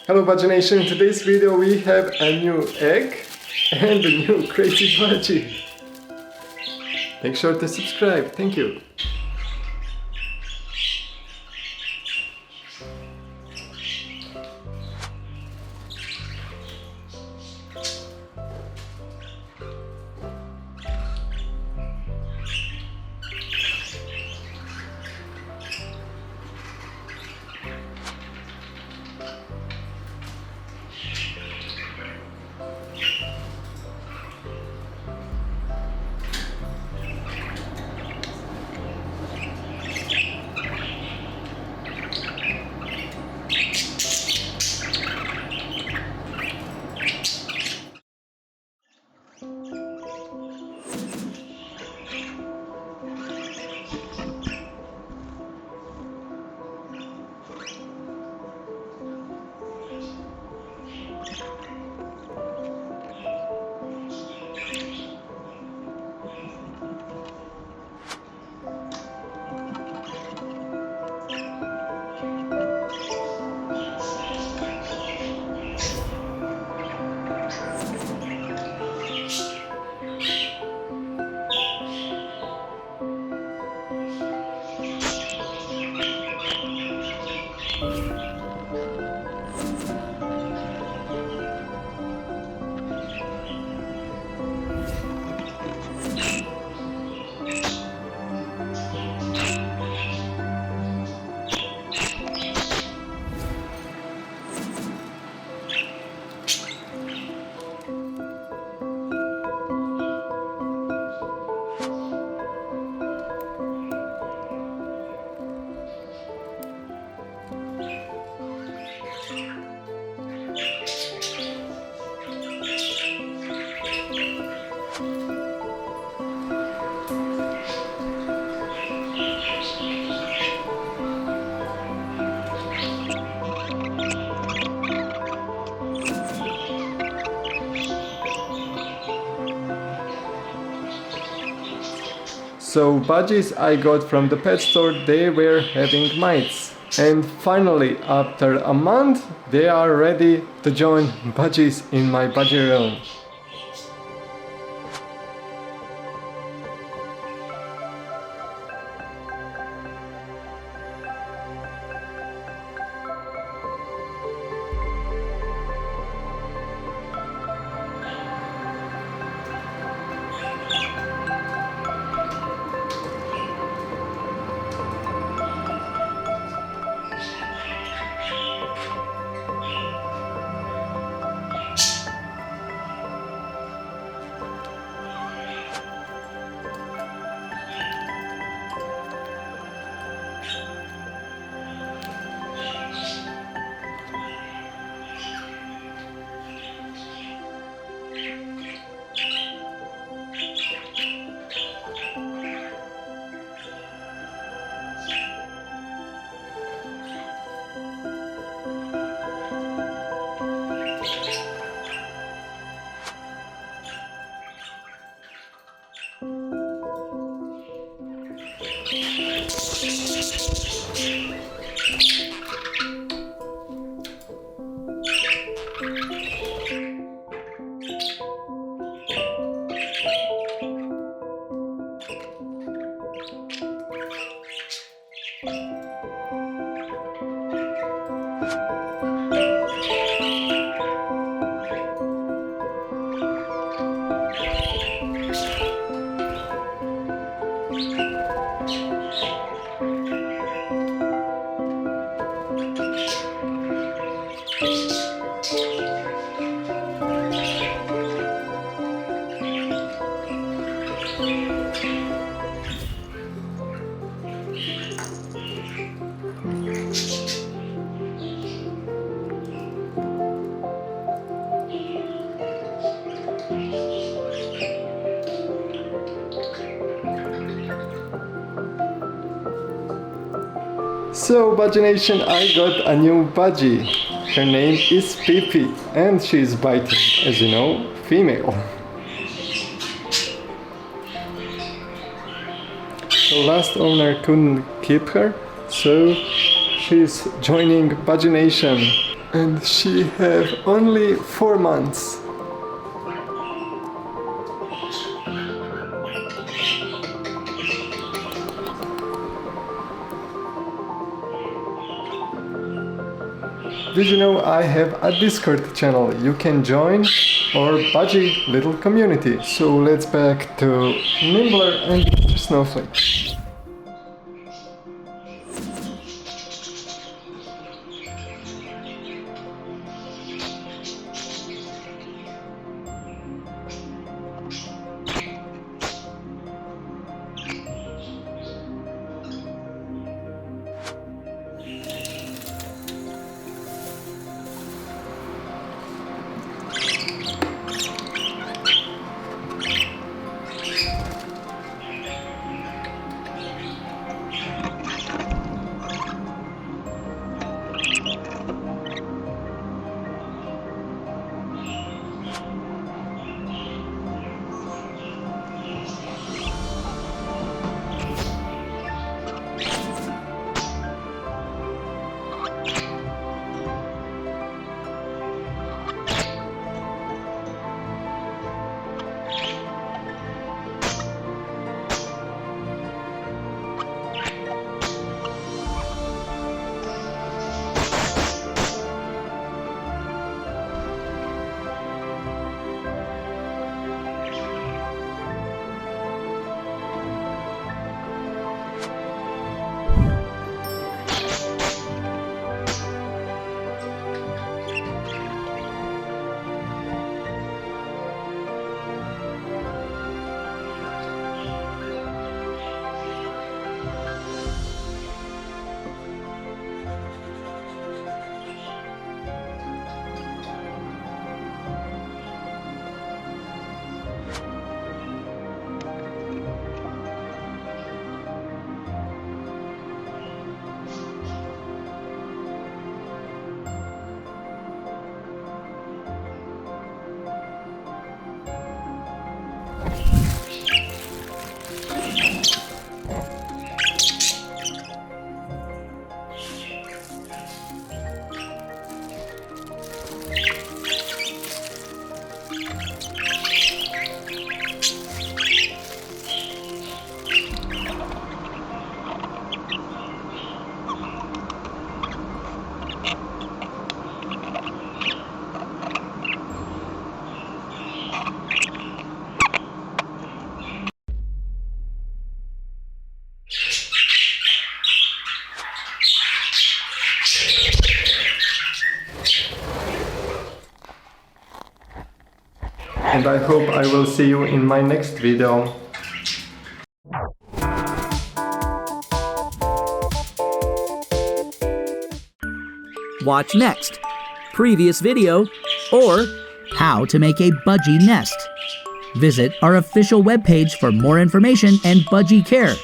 Hello Budgie Nation, in today's video we have a new egg and a new crazy budgie. Make sure to subscribe, thank you. So budgies I got from the pet store, they were having mites. And finally, after a month, they are ready to join budgies in my budgie realm. So Budgie Nation, I got a new budgie. Her name is Pippi and she's biting, as you know, female. The last owner couldn't keep her, so she's joining Budgie Nation. And she have only 4 months. Did you know I have a Discord channel you can join, or Budgie little community? So let's back to Nimbler and Mr. Snowflake. And I hope I will see you in my next video. Watch next, previous video, or how to make a budgie nest. Visit our official webpage for more information and budgie care.